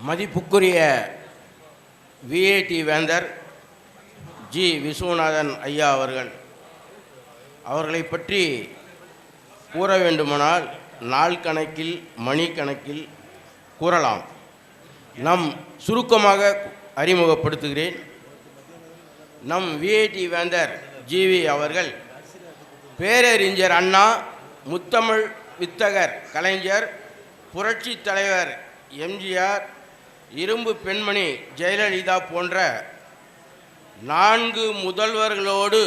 மதிப்புக்குரிய விஐடி வேந்தர் ஜி விஸ்வநாதன் ஐயா அவர்களை பற்றி கூற வேண்டுமானால் நாள் கணக்கில் மணி கணக்கில் கூறலாம். நம் சுருக்கமாக அறிமுகப்படுத்துகிறேன். நம் விஐடி வேந்தர் ஜிவி அவர்கள் பேரறிஞர் அண்ணா, முத்தமிழ் வித்தகர் கலைஞர், புரட்சி தலைவர் எம்ஜிஆர், இரும்பு பெண்மணி ஜெயலலிதா போன்ற 4 முதல்வர்களோடு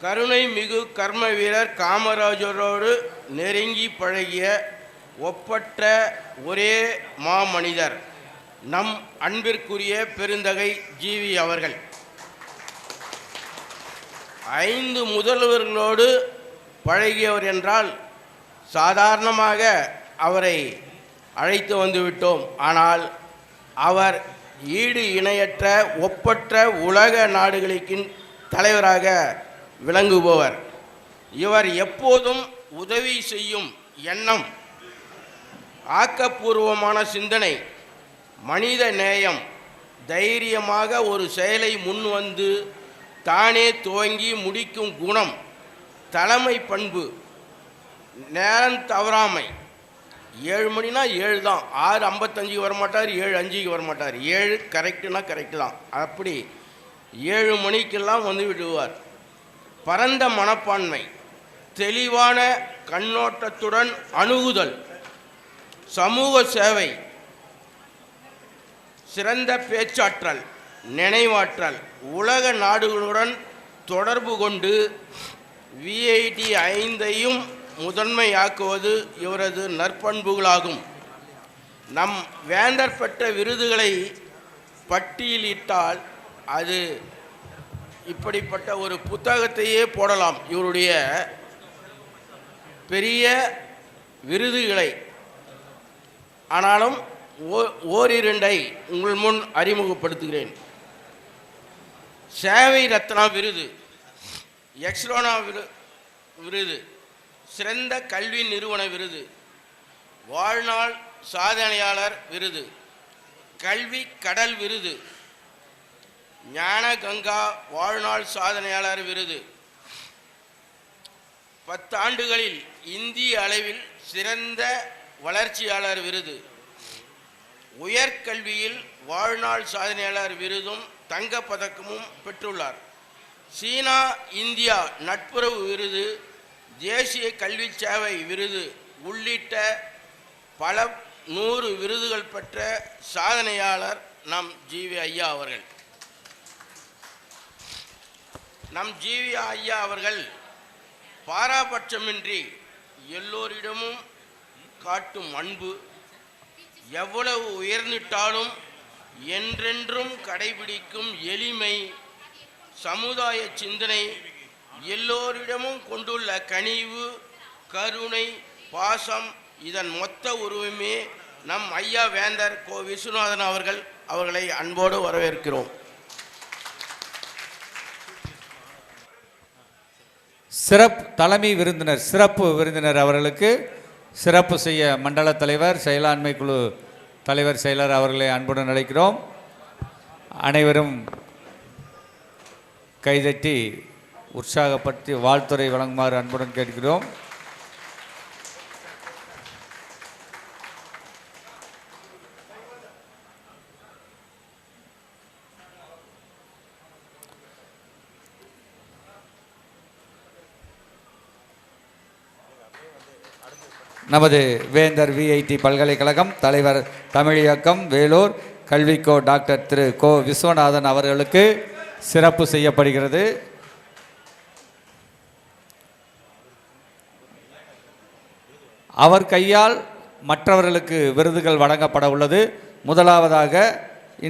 கருணை மிகு கர்ம வீரர் காமராஜரோடு நெருங்கி பழகிய ஒப்பற்ற ஒரே மாமனிதர் நம் அன்பிற்குரிய பெருந்தகை ஜிவி அவர்கள். 5 முதல்வர்களோடு பழகியவர் என்றால் சாதாரணமாக அவரை அழைத்து வந்துவிட்டோம். ஆனால் அவர் ஈடு இணையற்ற ஒப்பற்ற உலக நாடுகளின் தலைவராக விளங்குபவர். இவர் எப்போதும் உதவி செய்யும் எண்ணம், ஆக்கப்பூர்வமான சிந்தனை, மனித நேயம், தைரியமாக ஒரு செயலை முன்வந்து தானே துவங்கி முடிக்கும் குணம், தலைமை பண்பு, நேரம் தவறாமை. 7 மணினா 7 தான், 6:55 வரமாட்டார், 7:05 வரமாட்டார், 7 கரெக்டுனா கரெக்டு தான். அப்படி 7 மணிக்கெல்லாம் வந்து விடுவார். பரந்த மனப்பான்மை, தெளிவான கண்ணோட்டத்துடன் அணுகுதல், சமூக சேவை, சிறந்த பேச்சாற்றல், நினைவாற்றல், உலக நாடுகளுடன் தொடர்பு கொண்டு விஐடி 5ஐயும் முதன்மையாக்குவது இவரது நற்பண்புகளாகும். நம் வேந்தர் பெற்ற விருதுகளை பட்டியலிட்டால் அது இப்படிப்பட்ட ஒரு புத்தகத்தையே போடலாம். இவருடைய பெரிய விருதுகளை. ஆனாலும் ஓரிரண்டை உங்கள் முன் அறிமுகப்படுத்துகிறேன். சேவை ரத்னா விருது, எக்ஸ்ரோனா விருது, சிறந்த கல்வி நிறுவன விருது, வாழ்நாள் சாதனையாளர் விருது, கல்வி கடல் விருது, ஞான கங்கா வாழ்நாள் சாதனையாளர் விருது, 10 ஆண்டுகளில் இந்திய அளவில் சிறந்த வளர்ச்சியாளர் விருது, உயர்கல்வியில் வாழ்நாள் சாதனையாளர் விருதும் தங்கப்பதக்கமும் பெற்றுள்ளார். சீனா இந்தியா நட்புறவு விருது, தேசிய கல்வி சேவை விருது உள்ளிட்ட பல 100 விருதுகள் பெற்ற சாதனையாளர் நம் ஜிவி ஐயா அவர்கள். நம் ஜிவி ஐயா அவர்கள் பாராபட்சமின்றி எல்லோரிடமும் காட்டும் அன்பு, எவ்வளவு உயர்ந்திட்டாலும் என்றென்றும் கடைபிடிக்கும் எளிமை, சமுதாய சிந்தனை, எல்லோரிடமும் கொண்டுள்ள கனிவு, கருணை, பாசம், இதன் மொத்த உருவமே நம் ஐயா வேந்தர் கோ விஸ்வநாதன் அவர்களை அன்போடு வரவேற்கிறோம். தலைமை விருந்தினர், சிறப்பு விருந்தினர் அவர்களுக்கு சிறப்பு செய்ய மண்டல தலைவர், செயலாண்மை குழு தலைவர், செயலர் அவர்களை அன்புடன் அழைக்கிறோம். அனைவரும் கைதட்டி உற்சாகப்படுத்தி வாழ்த்துறை வழங்குமாறு அன்புடன் கேட்கிறோம். நமது வேந்தர் விஐடி பல்கலைக்கழகம் தலைவர் தமிழியக்கம் வேலூர் கல்விக்கோ டாக்டர் திரு கோ விஸ்வநாதன் அவர்களுக்கு சிறப்பு செய்யப்படுகிறது. அவர் கையால் மற்றவர்களுக்கு விருதுகள் வழங்கப்பட உள்ளது. முதலாவதாக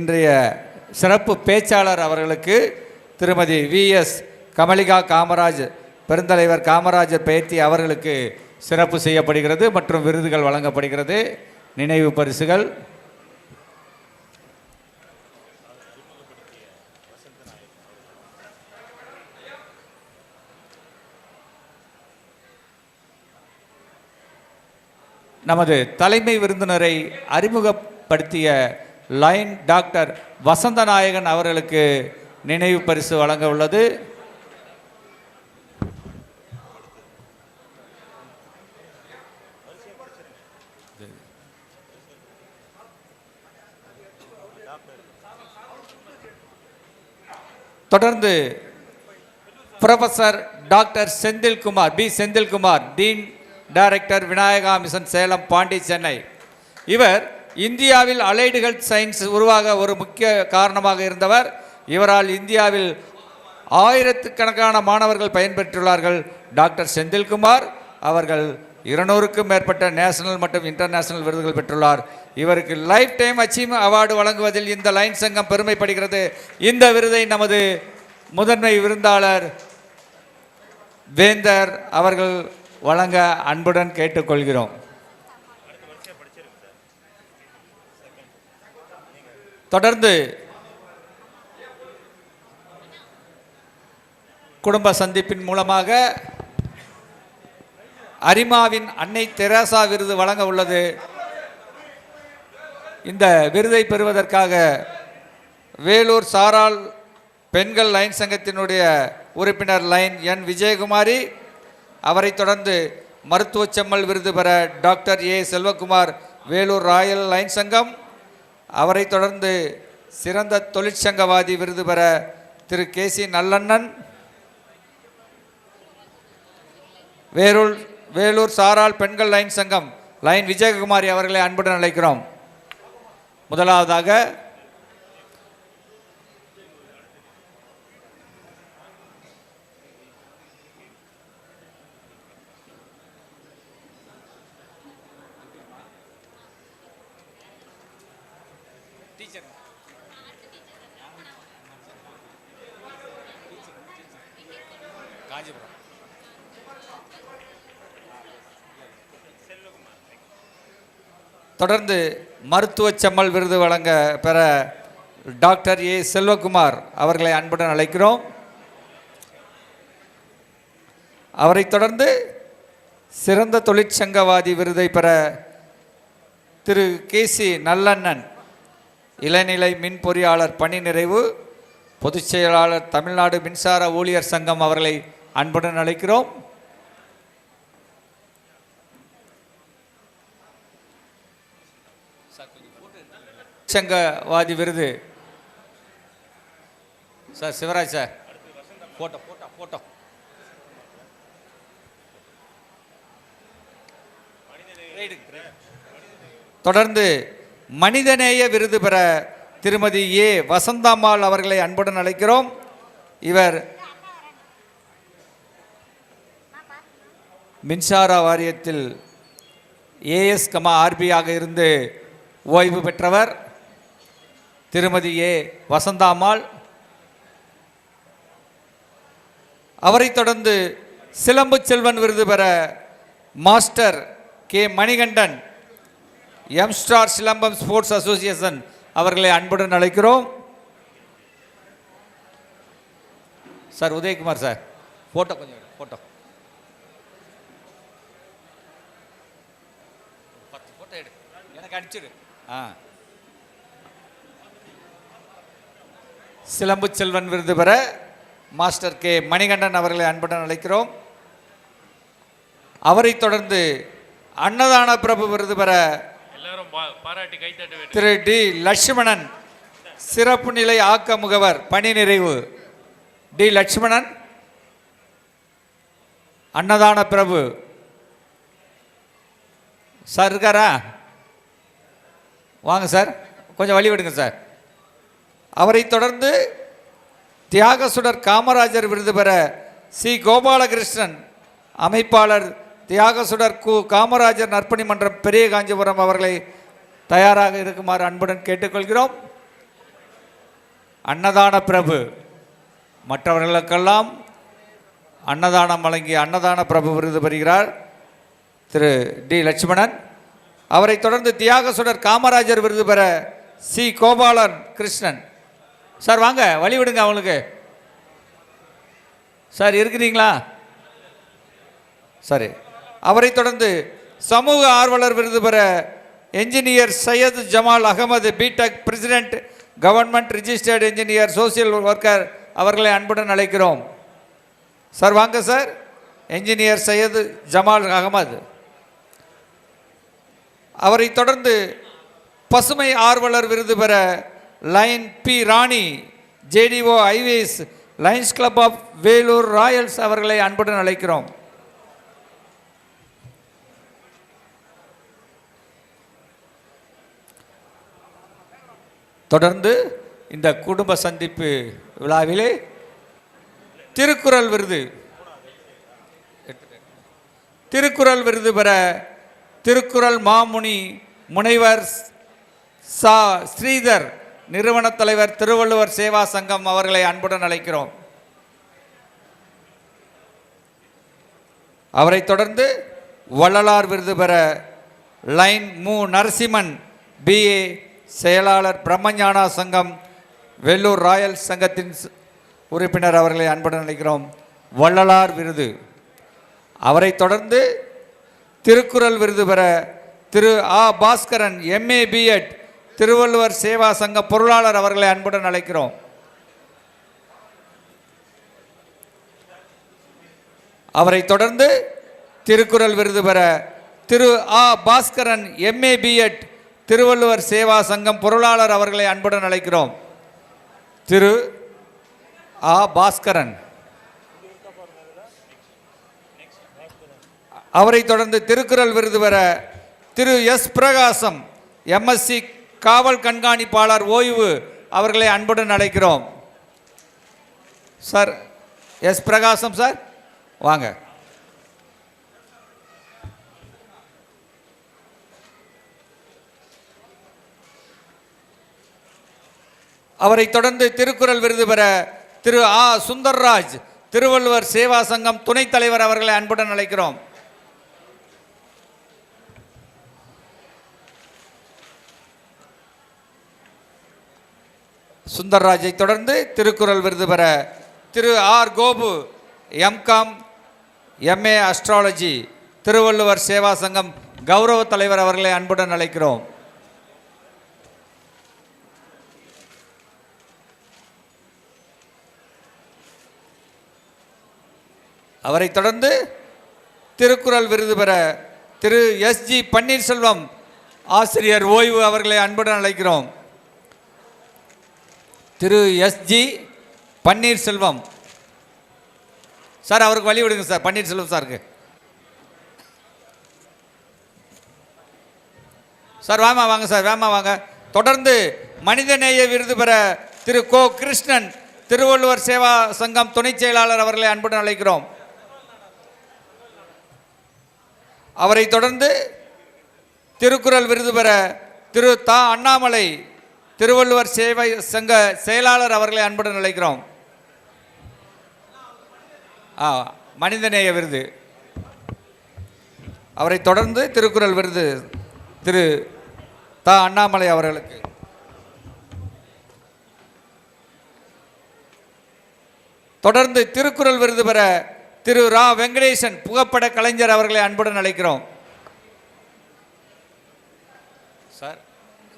இன்றைய சிறப்பு பேச்சாளர் அவர்களுக்கு திருமதி விஎஸ் கமலிகா காமராஜ், பெருந்தலைவர் காமராஜர் பேத்தி அவர்களுக்கு சிறப்பு செய்யப்படுகிறது மற்றும் விருதுகள் வழங்கப்படுகிறது. நினைவு பரிசுகள் நமது தலைமை விருந்தினரை அறிமுக படுத்திய லைன் டாக்டர் வசந்தநாயகன் அவர்களுக்கு நினைவு பரிசு வழங்க உள்ளது. தொடர்ந்து professor doctor Senthilkumar Senthilkumar, dean director Vinayaka mission Salem, Pondy, Chennai. இவர் இந்தியாவில் அலைடு ஹெல்த் சயின்ஸ் உருவாக ஒரு முக்கிய காரணமாக இருந்தவர். இவரால் இந்தியாவில் ஆயிரக்கணக்கான மாணவர்கள் பயன்பெற்றுள்ளார்கள். டாக்டர் செந்தில்குமார் அவர்கள் 200க்கும் மேற்பட்ட நேஷனல் மற்றும் இன்டர்நேஷனல் விருதுகள் பெற்றுள்ளார். இவருக்கு லைஃப் டைம் அச்சீவ்மெண்ட் அவார்டு வழங்குவதில் இந்த லைன் சங்கம் பெருமைப்படுகிறது. இந்த விருதை நமது முதன்மை விருந்தாளர் வேந்தர் அவர்கள் வழங்க அன்புடன் கேட்டுக்கொள்கிறோம். தொடர்ந்து குடும்ப சந்திப்பின் மூலமாக அரிமாவின் அன்னை தெரசா விருது வழங்க உள்ளது. இந்த விருதை பெறுவதற்காக வேலூர் சாராள் பெண்கள் லைன் சங்கத்தினுடைய உறுப்பினர் லைன் என் விஜயகுமாரி, அவரை தொடர்ந்து மருத்துவ செம்மல் விருது பெற doctor A Selvakumar Vellore Royal line சங்கம், அவரை தொடர்ந்து சிறந்த தொழிற்சங்கவாதி விருது பெற திரு கேசி நல்லண்ணன் வேலூர் சாராள் பெண்கள் லைன் சங்கம் லைன் விஜயகுமாரி அவர்களை அன்புடன் அழைக்கிறோம். முதலாவதாக தொடர்ந்து மருத்துவ செம்மல் விருது வழங்க பெற டாக்டர் ஏ செல்வகுமார் அவர்களை அன்புடன் அழைக்கிறோம். அவரை தொடர்ந்து சிறந்த தொழிற்சங்கவாதி விருதை பெற திரு கேசி நல்லண்ணன் இளநிலை மின் பொறியாளர் பணி நிறைவு, பொதுச் செயலாளர் தமிழ்நாடு மின்சார ஊழியர் சங்கம் அவர்களை அன்புடன் அழைக்கிறோம். சங்கவாதி விருது sir Sivaraj sir, photo photo photo. தொடர்ந்து மனிதநேய விருது பெற திருமதி ஏ வசந்தாம்மாள் அவர்களை அன்புடன் அழைக்கிறோம். இவர் மின்சார வாரியத்தில் ஏஎஸ் ஆர்பியாக இருந்து ஓய்வு பெற்றவர். திருமதி ஏ வசந்தாம்மாள், அவரை தொடர்ந்து சிலம்பு செல்வன் விருது பெற master K Manikandan M star silambam sports association அவர்களை அன்புடன் அழைக்கிறோம். சார் உதயகுமார் சார், போட்டோ கொஞ்சம் போட்டோ போட்டோ எடு, எனக்கு அடிச்சிடு. சிலம்பு செல்வன் விருது பெற மாஸ்டர் கே மணிகண்டன் அவர்களை அன்புடன் அழைக்கிறோம். அவரை தொடர்ந்து அன்னதான பிரபு விருது பெற திரு டி லட்சுமணன் சிறப்பு நிலை ஆக்க முகவர் பணி நிறைவு. டி லட்சுமணன் அன்னதான பிரபு சார் இருக்காரா? வாங்க சார், கொஞ்சம் வழி விடுங்க சார். அவரை தொடர்ந்து தியாக சுடர் காமராஜர் விருது பெற சி கோபாலகிருஷ்ணன் அமைப்பாளர் தியாக சுடர் காமராஜர் நற்பணி மன்றம் பெரிய காஞ்சிபுரம் அவர்களை தயாராக இருக்குமாறு அன்புடன் கேட்டுக்கொள்கிறோம். அன்னதான பிரபு மற்றவர்களுக்கெல்லாம் அன்னதானம் வழங்கி அன்னதான பிரபு விருது பெறுகிறார் திரு டி லட்சுமணன். அவரை தொடர்ந்து தியாக சுடர் காமராஜர் விருது பெற சி கோபாலன் கிருஷ்ணன் சார், வாங்க வழி விடுங்க அவங்களுக்கு. சார் இருக்கிறீங்களா? சரி. அவரை தொடர்ந்து சமூக ஆர்வலர் விருது பெற engineer Syed Jamal Ahmed B Tech president government registered engineer social worker அவர்களை அன்புடன் அழைக்கிறோம். சார் வாங்க சார். என்ஜினியர் சையத் ஜமால் அகமது. அவரை தொடர்ந்து பசுமை ஆர்வலர் விருது பெற லைன் பி ராணி ஜேடிஓ ஐவேஸ் Lions club of Vellore Royals அவர்களை அன்புடன் அழைக்கிறோம். தொடர்ந்து இந்த குடும்ப சந்திப்பு விழாவிலே திருக்குறள் விருது பெற திருக்குறள் மாமுனி முனைவர் சா ஸ்ரீதர் நிறுவன தலைவர் திருவள்ளுவர் சேவா சங்கம் அவர்களை அன்புடன் அழைக்கிறோம். அவரை தொடர்ந்து வள்ளலார் விருது பெற லைன் மு நரசிம்மன் பிஏ செயலாளர் பிரம்மஞானா சங்கம் வெள்ளூர் ராயல் சங்கத்தின் உறுப்பினர் அவர்களை அன்புடன் அழைக்கிறோம். வள்ளலார் விருது. அவரை தொடர்ந்து திருக்குறள் விருது பெற திரு ஆ பாஸ்கரன் எம்ஏ பிஎட் திருவள்ளுவர் சேவா சங்க பொருளாளர் அவர்களை அன்புடன் அழைக்கிறோம். அவரை தொடர்ந்து திருக்குறள் விருது பெற திரு ஆ பாஸ்கரன் எம்ஏ பிஎட் திருவள்ளுவர் சேவா சங்கம் பொருளாளர் அவர்களை அன்புடன் அழைக்கிறோம். திரு ஆ பாஸ்கரன். அவரை தொடர்ந்து திருக்குறள் விருது பெற திரு எஸ் பிரகாசம் எம்எஸ்சி காவல் கண்காணிப்பாளர் ஓய்வு அவர்களை அன்புடன் அழைக்கிறோம். சார் எஸ் பிரகாசம் சார் வாங்க. அவரை தொடர்ந்து திருக்குறள் விருது பெற திரு ஆ சுந்தர்ராஜ் திருவள்ளுவர் சேவா சங்கம் துணைத் தலைவர் அவர்களை அன்புடன் அழைக்கிறோம். சுந்தர்ராஜை தொடர்ந்து திருக்குறள் விருது பெற Thiru R Gopu MCom MA astrology Thiruvalluvar Seva Sangam கௌரவ தலைவர் அவர்களை அன்புடன் அழைக்கிறோம். அவரை தொடர்ந்து திருக்குறள் விருது பெற திரு எஸ்ஜி பன்னீர்செல்வம் ஆசிரியர் ஓய்வு அவர்களை அன்புடன் அழைக்கிறோம். திரு எஸ்ஜி பன்னீர்செல்வம் சார் அவருக்கு வழி விடுங்க சார். பன்னீர்செல்வம் சாருக்கு சார் வேமா வாங்க சார் வேமா வாங்க. தொடர்ந்து மனிதநேய விருது பெற திரு கோ கிருஷ்ணன் திருவள்ளுவர் சேவா சங்கம் துணைச் செயலாளர் அவர்களை அன்புடன் அழைக்கிறோம். அவரை தொடர்ந்து திருக்குறள் விருது பெற திரு தா அண்ணாமலை திருவள்ளுவர் சேவை சங்க செயலாளர் அவர்களை அன்புடன் அழைக்கிறோம். மனிதநேய விருது. அவரை தொடர்ந்து திருக்குறள் விருது திரு தா அண்ணாமலை அவர்களுக்கு. தொடர்ந்து திருக்குறள் விருது பெற திரு ரா வெங்கடேசன் புகைப்பட கலைஞர் அவர்களை அன்புடன் அழைக்கிறோம். சார்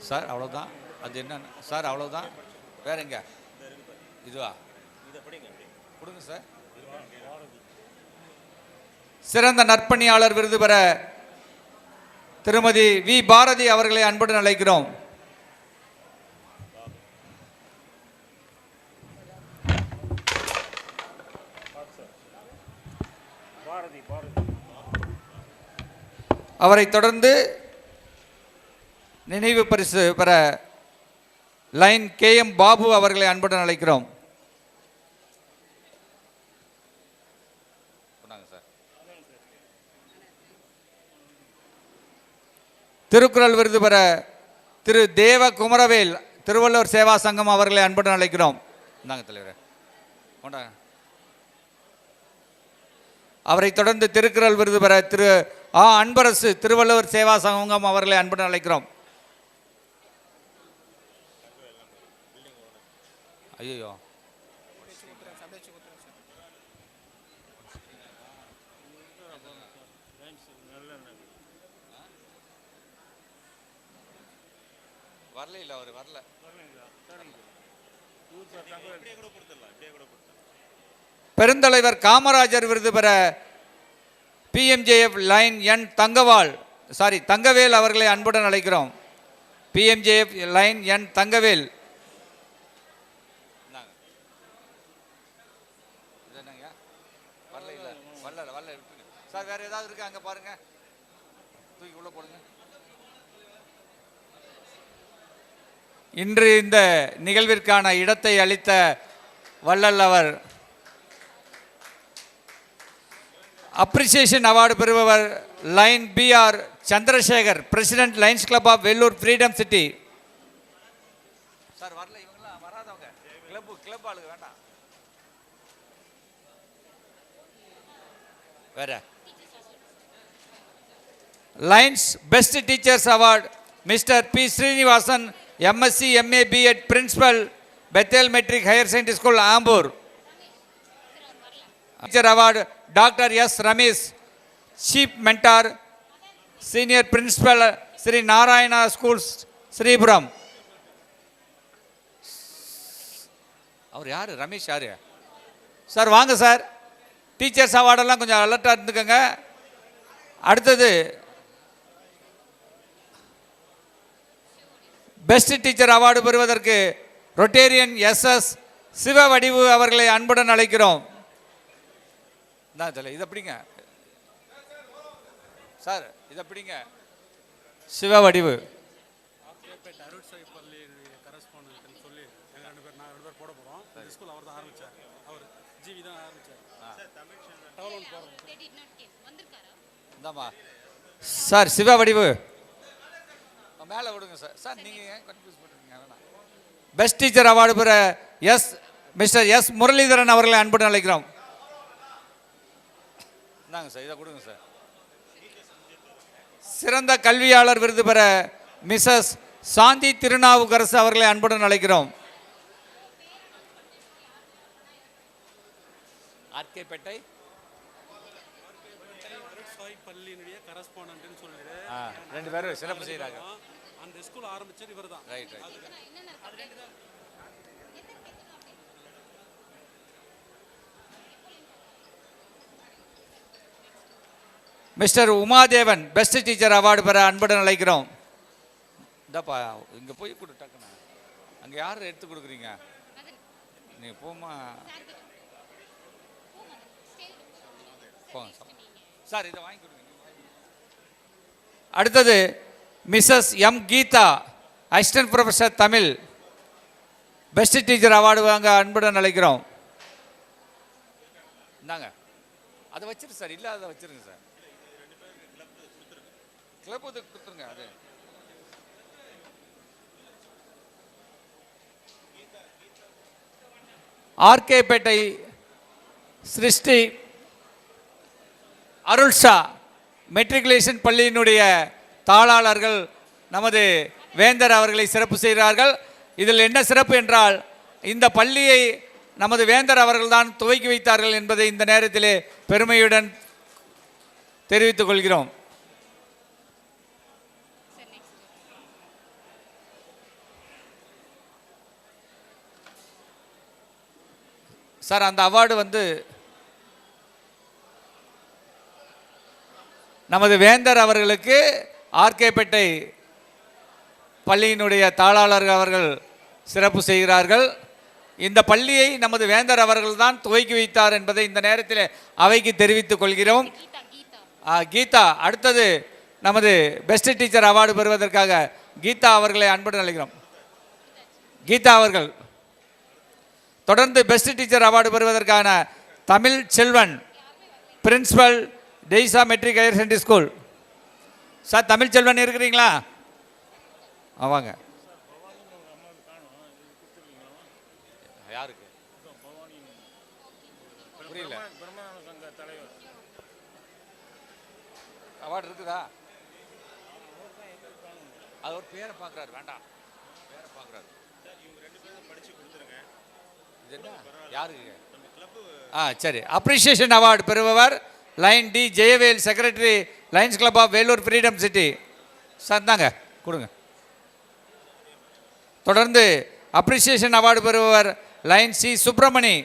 சார் அவ்வளோதான். அது என்ன சார் அவ்வளோதான். வேற எங்க இதுவா கொடுங்க சார். சிறந்த நற்பணியாளர் விருது பெற திருமதி வி பாரதி அவர்களை அன்புடன் அழைக்கிறோம். அவரை தொடர்ந்து நினைவு பரிசு பெற லைன் KM பாபு அவர்களை அன்புடன் அழைக்கிறோம். திருக்குறள் விருது பெற திரு தேவ குமரவேல் திருவள்ளுவர் சேவா சங்கம் அவர்களை அன்புடன் அழைக்கிறோம். இந்தாங்க தலைவர் கொண்டாங்க. அவரை தொடர்ந்து திருக்குறள் விருது பெற திரு ஆ அன்பரசு திருவள்ளுவர் சேவா சங்கம் அவர்களை அன்புடன் அழைக்கிறோம். ஐயோ வரல இல்லை அவர் வரல. பெருந்தலைவர் காமராஜர் விருது பெற பிஎம்ஜேஎஃப் லைன் எண் தங்கவேல் அவர்களை அன்புடன் அழைக்கிறோம். பிஎம்ஜேஎஃப் லைன் எண் தங்கவேல். வரல சார். வேற ஏதாவது இருக்கு அங்க பாருங்க, தூக்கி உள்ள போடுங்க. இன்று இந்த நிகழ்விற்கான இடத்தை அளித்த வள்ளல் அவர். அப்ரிசியேஷன் அவார்டு பெறுபவர் Lion PR Chandrasekar, president Lions club of Vellore freedom city. Sir வரல, இவங்களாம் வராதவங்க, கிளப் ஆளுங்க வேண்டாம். வேற Lions best teachers award mister P Srinivasan, MSc MA BEd, principal Bethel matric higher secondary school, Ambur. Teacher award doctor S Ramesh, chief mentor, senior principal Sri Narayana schools, Sripuram. அவர் யாரு? ரமேஷ் யாரு? Sir வாங்க சார். டீச்சர்ஸ் அவார்டெல்லாம் கொஞ்சம் அலர்ட்டாக இருந்துக்கோங்க. அடுத்தது பெஸ்ட் டீச்சர் அவார்டு பெறுவதற்கு ரொட்டேரியன் எஸ்எஸ் சிவவடிவு அவர்களை அன்புடன் அழைக்கிறோம். இதை பிடிங்க சார், இதை பிடிங்க. சிவவடிவு. சார் சிவவடிவு மேலே விடுங்க சார். சார் நீங்கள் கன்ஃபியூஸ் பண்ணுறீங்க. பெஸ்ட் டீச்சர் அவார்டு பெற மிஸ்டர் எஸ் முரளிதரன் அவர்களை அன்புடன் அழைக்கிறோம். இந்தாங்க சார், இதை கொடுங்க சார். சிறந்த கல்வியாளர் விருது பெற மிஸ்ஸஸ் சாந்தி திருநாவுக்கரசு அவர்களை அன்புடன் அழைக்கிறோம். ஆர்கேபேட்டை ரெண்டு பேரும் சிறப்பு செய்கிறாங்க. அந்த ஸ்கூல் ஆரம்பிச்சது இவர்தான். Right right. Mister Umadevan best teacher award பெற அன்புடன் அழைக்கிறோம். இந்தப்பா இங்கே போய் கொடு டக்குண்ணா. அங்கே யார் எடுத்து கொடுக்குறீங்க? நீங்கள் போமா போங்க சார், இதை வாங்கி கொடுங்க. அடுத்தது Mrs M Geetha, assistant professor Tamil, best teacher award வாங்க அன்புடன் அழைக்கிறோம். இந்தாங்க, அதை வச்சிரு சார். இல்லை அதை வச்சிருங்க சார். கிளப் கொடுத்துருங்க. அது ஆர்கேபேட்டை சிருஷ்டி அருள்ஷா மெட்ரிகுலேஷன் பள்ளியினுடைய தாளாளர்கள் நமது வேந்தர் அவர்களை சிறப்பு செய்கிறார்கள். இதில் என்ன சிறப்பு என்றால், இந்த பள்ளியை நமது வேந்தர் அவர்கள்தான் துவக்கி வைத்தார்கள் என்பதை இந்த நேரத்திலே பெருமையுடன் தெரிவித்துக் கொள்கிறோம். சார் அந்த அவார்டு நமது வேந்தர் அவர்களுக்கு ஆர்கேபேட்டை பள்ளியினுடைய தாளாளர்கள் அவர்கள் சிறப்பு செய்கிறார்கள். இந்த பள்ளியை நமது வேந்தர் அவர்கள் தான் துவக்கி வைத்தார் என்பதை இந்த நேரத்தில் அவைக்கு தெரிவித்துக் கொள்கிறோம். கீதா அடுத்தது நமது பெஸ்ட் டீச்சர் அவார்டு பெறுவதற்காக கீதா அவர்களை அன்புடன் அழைக்கிறோம். கீதா அவர்கள் தொடர்ந்து பெஸ்ட் டீச்சர் அவார்டு பெறுவதற்கான தமிழ் செல்வன், பிரின்சிபல் டெய்சா matric higher secondary school. Sir Tamil Selvan இருக்கிறீங்களா? வாங்க. யாருக்கு புரியல? அவார்டு இருக்குதா? அது ஒரு பேரை பார்க்குறாரு. வேண்டாம், பேரை பார்க்குறாரு. யாருக்கு? சரி. அப்ரிசியேஷன் அவார்டு பெறுபவர் lion T Jayavel, secretary lions club of Vellore freedom city. Sir தாங்க கொடுங்க. தொடர்ந்து அப்ரிசியேஷன் அவார்டு பெறுபவர் லைன் சி சுப்பிரமணி.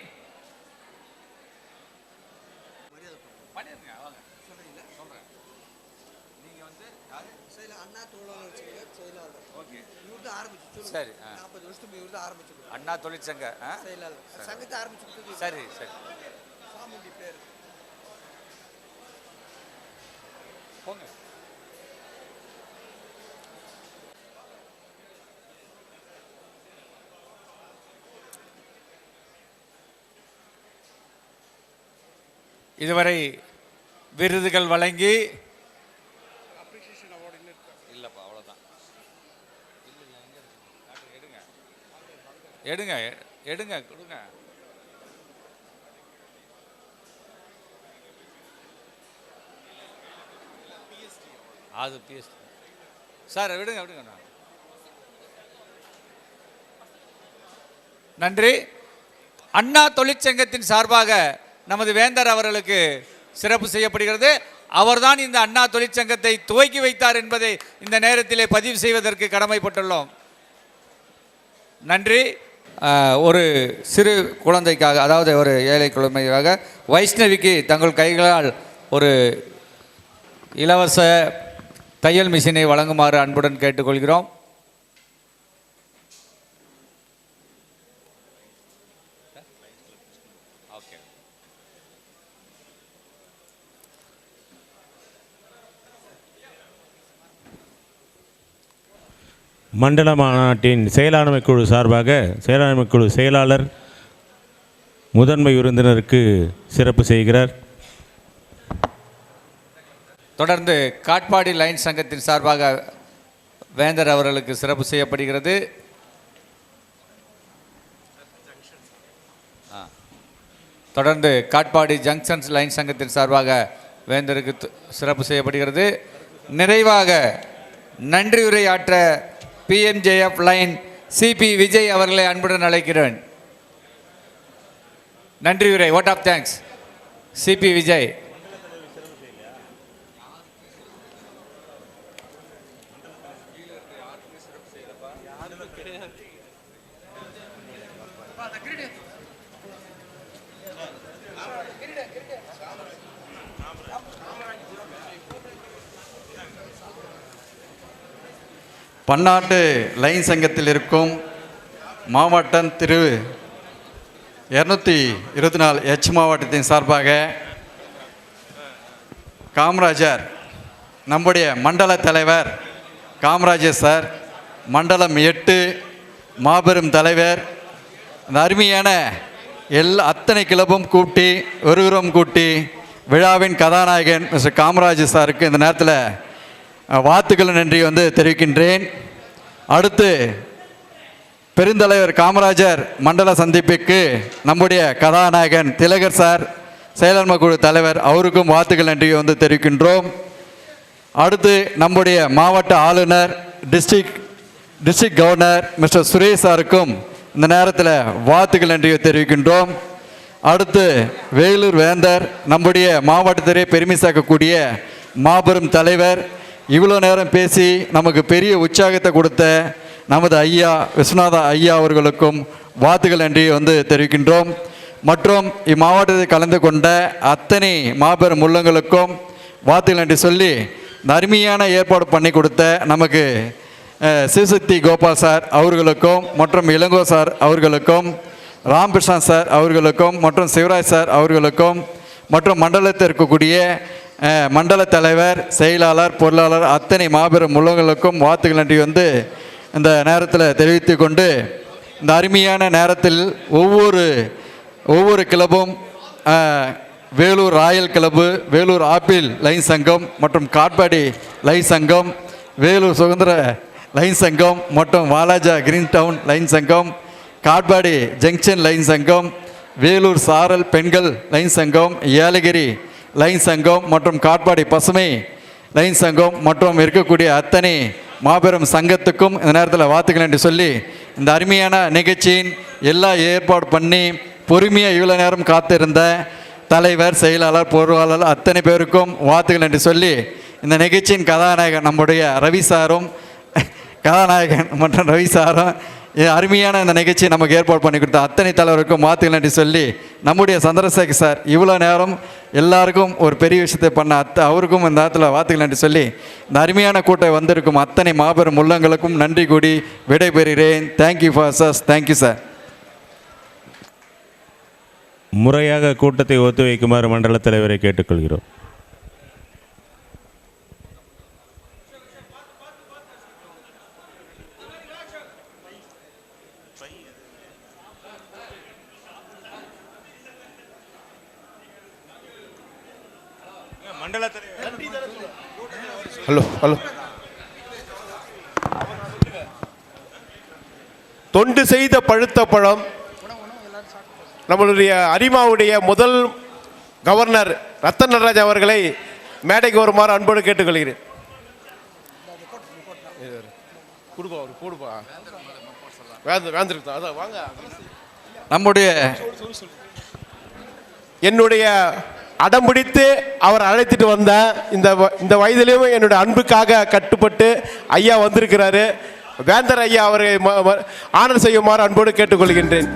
சரி, அண்ணா தொழிற்சங்க சரி சரி போங்க. இதுவரை விருதுகள் வழங்கி இல்லைப்பா அவ்வளோதான். எடுங்க எடுங்க கொடுங்க. அது பிஎஸ்டி சார் விடுங்க விடுங்க. நன்றி. அண்ணா தொழிற்சங்கத்தின் சார்பாக நமது வேந்தர் அவர்களுக்கு சிறப்பு செய்யப்படுகிறது. அவர்தான் இந்த அண்ணா தொழிற்சங்கத்தை துவக்கி வைத்தார் என்பதை இந்த நேரத்திலே பதிவு செய்வதற்கு கடமைப்பட்டுள்ளோம். நன்றி. ஒரு சிறு குழந்தைக்காக, அதாவது ஒரு ஏழை குழந்தைக்காக வைஷ்ணவிக்கு தங்கள் கைகளால் ஒரு இலவச தையல் மிஷினை வழங்குமாறு அன்புடன் கேட்டுக்கொள்கிறோம். மண்டல மாநாட்டின் செயலாண்மை குழு சார்பாக செயலாண்மை குழு செயலாளர் முதன்மை விருந்தினருக்கு சிறப்பு செய்கிறார். தொடர்ந்து காட்பாடி லைன் சங்கத்தின் சார்பாக வேந்தர் அவர்களுக்கு சிறப்பு செய்யப்படுகிறது. தொடர்ந்து காட்பாடி ஜங்ஷன்ஸ் லைன் சங்கத்தின் சார்பாக வேந்தருக்கு சிறப்பு செய்யப்படுகிறது. நிறைவாக நன்றியுரையாற்ற பிஎம்ஜேஎஃப் லைன் சிபி விஜய் அவர்களை அன்புடன் அழைக்கிறேன். நன்றியுரை, vote of thanks, CB Vijay. பன்னாட்டு லைன் சங்கத்தில் இருக்கும் மாவட்டம் 224 எச் மாவட்டத்தின் சார்பாக காமராஜர், நம்முடைய மண்டல தலைவர் காமராஜர் சார், மண்டலம் 8 மாபெரும் தலைவர், அந்த அருமையான அத்தனை கிளப்பும் கூட்டி ஒருவரும் கூட்டி விழாவின் கதாநாயகன் மிஸ்டர் காமராஜர் சாருக்கு இந்த நேரத்தில் வாழ்த்துக்கள் நன்றி தெரிவிக்கின்றேன். அடுத்து பெருந்தலைவர் காமராஜர் மண்டல சந்திப்புக்கு நம்முடைய கதாநாயகன் திலகர் சார், செயலாண்மை குழு தலைவர், அவருக்கும் வாழ்த்துக்கள் நன்றி தெரிவிக்கின்றோம். அடுத்து நம்முடைய மாவட்ட ஆளுநர், டிஸ்ட்ரிக்ட் கவர்னர் மிஸ்டர் சுரேஷ் சாருக்கும் இந்த நேரத்தில் வாழ்த்துக்கள் நன்றி தெரிவிக்கின்றோம். அடுத்து வேலூர் வேந்தர், நம்முடைய மாவட்டத்திலே பெருமை சேர்க்கக்கூடிய மாபெரும் தலைவர், இவ்வளோ நேரம் பேசி நமக்கு பெரிய உற்சாகத்தை கொடுத்த நமது ஐயா விஸ்வநாத ஐயா அவர்களுக்கும் வாழ்த்துக்கள் நன்றி தெரிவிக்கின்றோம். மற்றும் இம்மாவட்டத்தில் கலந்து கொண்ட அத்தனை மாபெரும் உள்ளங்களுக்கும் வாழ்த்துக்கள் நன்றி சொல்லி இந்த அருமையான ஏற்பாடு பண்ணி கொடுத்த நமக்கு சிவசக்தி கோபால் சார் அவர்களுக்கும் மற்றும் இளங்கோ சார் அவர்களுக்கும், ராமகிருஷ்ணன் சார் அவர்களுக்கும் மற்றும் சிவராஜ் சார் அவர்களுக்கும் மற்றும் மண்டலத்தில் இருக்கக்கூடிய மண்டல தலைவர், செயலாளர், பொருளாளர் அத்தனை மாபெரும் உள்ளங்களுக்கும் வாழ்த்துக்கள் நன்றி இந்த நேரத்தில் தெரிவித்து கொண்டு, இந்த அருமையான நேரத்தில் ஒவ்வொரு கிளப்பும் Vellore royal club, Vellore apple Lion Sangam மற்றும் காட்பாடி லைன் சங்கம், வேலூர் சுதந்திர லைன் சங்கம் மற்றும் வாலாஜா கிரீன் டவுன் லைன் சங்கம், காட்பாடி ஜங்ஷன் லைன் சங்கம், வேலூர் சாரல் பெண்கள் லைன் சங்கம், ஏலகிரி லைன் சங்கம் மற்றும் காட்பாடி பசுமை லைன் சங்கம் மற்றும் இருக்கக்கூடிய அத்தனை மாபெரும் சங்கத்துக்கும் இந்த நேரத்தில் வாழ்த்துக்கள் என்று சொல்லி, இந்த அருமையான நிகழ்ச்சியின் எல்லா ஏற்பாடு பண்ணி பொறுமையாக இவ்வளோ நேரம் காத்திருந்த தலைவர், செயலாளர், பொருளாளர் அத்தனை பேருக்கும் வாழ்த்துக்கள் என்று சொல்லி, இந்த நிகழ்ச்சியின் கதாநாயகன் நம்முடைய ரவி சாரும், கதாநாயகன் மற்றும் ரவி சாரும் அருமையான இந்த நிகழ்ச்சியை நமக்கு ஏற்பாடு பண்ணி கொடுத்த அத்தனை தலைவருக்கும் வாழ்த்துக்கள் நன்றி சொல்லி, நம்முடைய சந்திரசேகர் சார் இவ்வளோ நேரம் எல்லாருக்கும் ஒரு பெரிய விஷயத்தை பண்ண அவருக்கும் இந்த நேரத்தில் வாழ்த்துக்கள் நன்றி சொல்லி, இந்த அருமையான கூட்டம் வந்திருக்கும் அத்தனை மாபெரும் உள்ளங்களுக்கும் நன்றி கூடி விடைபெறுகிறேன். தேங்க்யூ ஃபார் சஸ். Thank you sir. முறையாக கூட்டத்தை ஒத்துவைக்குமாறு மண்டல தலைவரை கேட்டுக்கொள்கிறோம். ஹலோ ஹலோ தொண்டு செய்த பழுத்த பழம் நம்மளுடைய அரிமாவுடைய முதல் கவர்னர் ரத்தன் நடராஜ் அவர்களை மேடைக்கு வருமாறு அன்போடு கேட்டுக்கொள்கிறேன். நம்முடைய என்னுடைய அடம்பிடித்து அவர் அழைத்துட்டு வந்த இந்த வயதிலையும் என்னுடைய அன்புக்காக கட்டுப்பட்டு ஐயா வந்திருக்கிறாரு. வேந்தர் ஐயா அவரை ஆனர் செய்யுமாறு அன்போடு கேட்டுக்கொள்கின்றேன்.